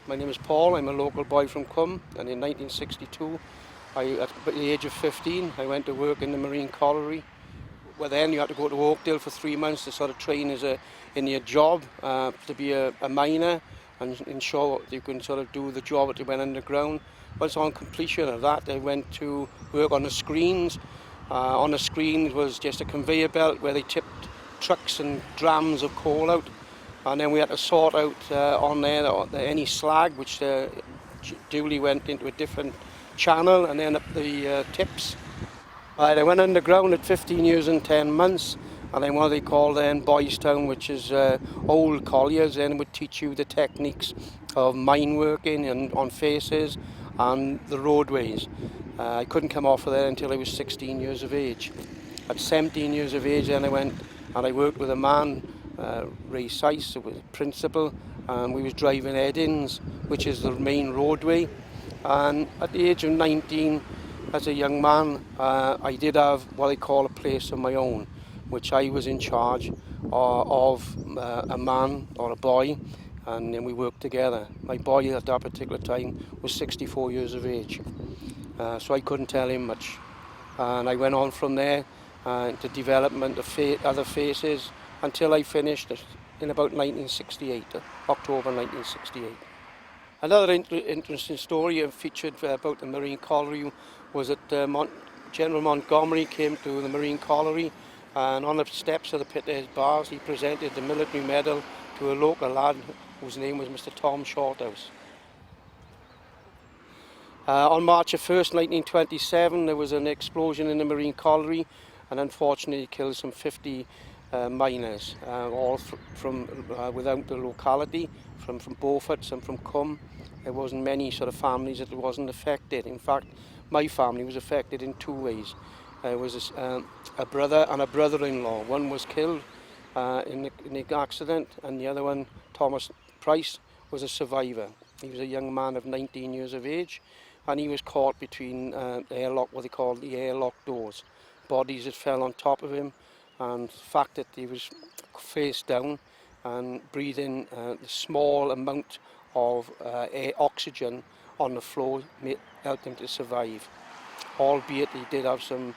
My name is Paul. I'm a local boy from Cwm, and in 1962, at the age of 15, I went to work in the Marine Colliery. Well, then you had to go to Oakdale for 3 months to sort of train in your job to be a miner and ensure you can sort of do the job that you went underground. Once on completion of that, I went to work on the screens. On the screens was just a conveyor belt where they tipped trucks and drams of coal out. And then we had to sort out on there any slag which duly went into a different channel and then up the tips. I went underground at 15 years and 10 months, and then what they call then Boys Town, which is old colliers, then would teach you the techniques of mine working and on faces and the roadways. I couldn't come off of there until I was 16 years of age. At 17 years of age then I went and I worked with a man, Ray Seiss, who was principal, and we was driving head-ins, which is the main roadway. And at the age of 19, as a young man, I did have what I call a place of my own, which I was in charge of a man or a boy, and then we worked together. My boy at that particular time was 64 years of age, so I couldn't tell him much. And I went on from there into development of other faces until I finished in about 1968, October 1968. Another interesting story featured about the Marine Colliery was that General Montgomery came to the Marine Colliery, and on the steps of the Pithead bars he presented the military medal to a local lad whose name was Mr. Tom Shorthouse. On March 1st, 1927, there was an explosion in the Marine Colliery, and unfortunately killed some 50 miners, all from without the locality, from Beaufort, some from Cwm. There wasn't many sort of families that wasn't affected. In fact, my family was affected in two ways. There was a brother and a brother-in-law. One was killed in the accident, and the other one, Thomas Price, was a survivor. He was a young man of 19 years of age, and he was caught between what they call the airlock doors. Bodies that fell on top of him, and the fact that he was face down and breathing the small amount of oxygen on the floor helped him to survive. Albeit he did have some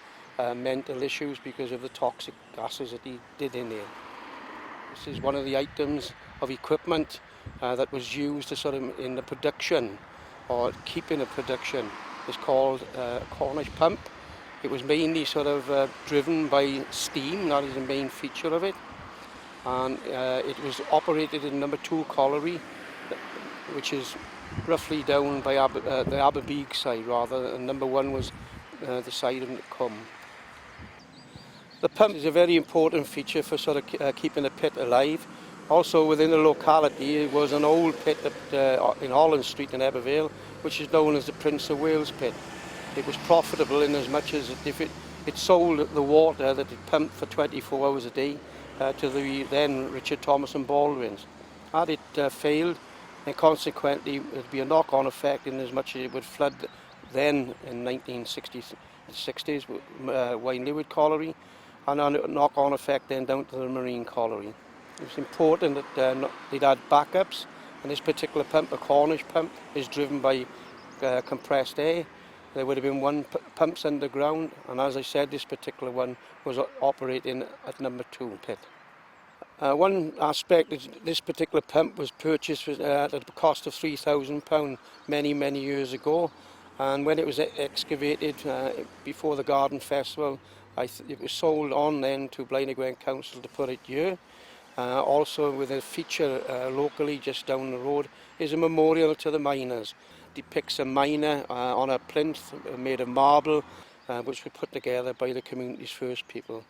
mental issues because of the toxic gases that he did in there. This is one of the items of equipment that was used to sort of in the production or keeping the production. It's called a Cornish pump. It was mainly sort of driven by steam. That is the main feature of it. And it was operated in number 2 Colliery, which is roughly down by the Aberbeeg side rather, and number 1 was the side of Cwm. The pump is a very important feature for sort of keeping the pit alive. Also within the locality it was an old pit in Holland Street in Ebervale, which is known as the Prince of Wales pit. It was profitable in as much as if it sold the water that it pumped for 24 hours a day to the then Richard Thomas and Baldwin's. Had it failed, and consequently it would be a knock-on effect in as much as it would flood then in 1960s Wynnewood Colliery, and a knock-on effect then down to the Marine Colliery. It was important that they'd had backups, and this particular pump, a Cornish pump, is driven by compressed air. There would have been 1 pumps underground, and as I said, this particular one was operating at number 2 pit. One aspect is this particular pump was purchased at a cost of £3,000 many years ago, and when it was excavated before the Garden Festival, it was sold on then to Blaenau Council to put it here. Also with a feature locally just down the road is a memorial to the miners. Depicts a miner on a plinth made of marble, which was put together by the community's first people.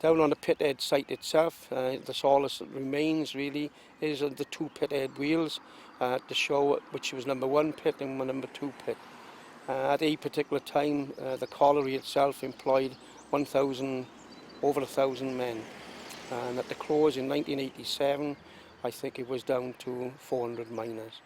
Down on the pithead site itself, the solace that remains really is the 2 pithead wheels to show which was number 1 pit and number 2 pit. At a particular time, the colliery itself employed over 1,000 men, and at the close in 1987, I think it was down to 400 miners.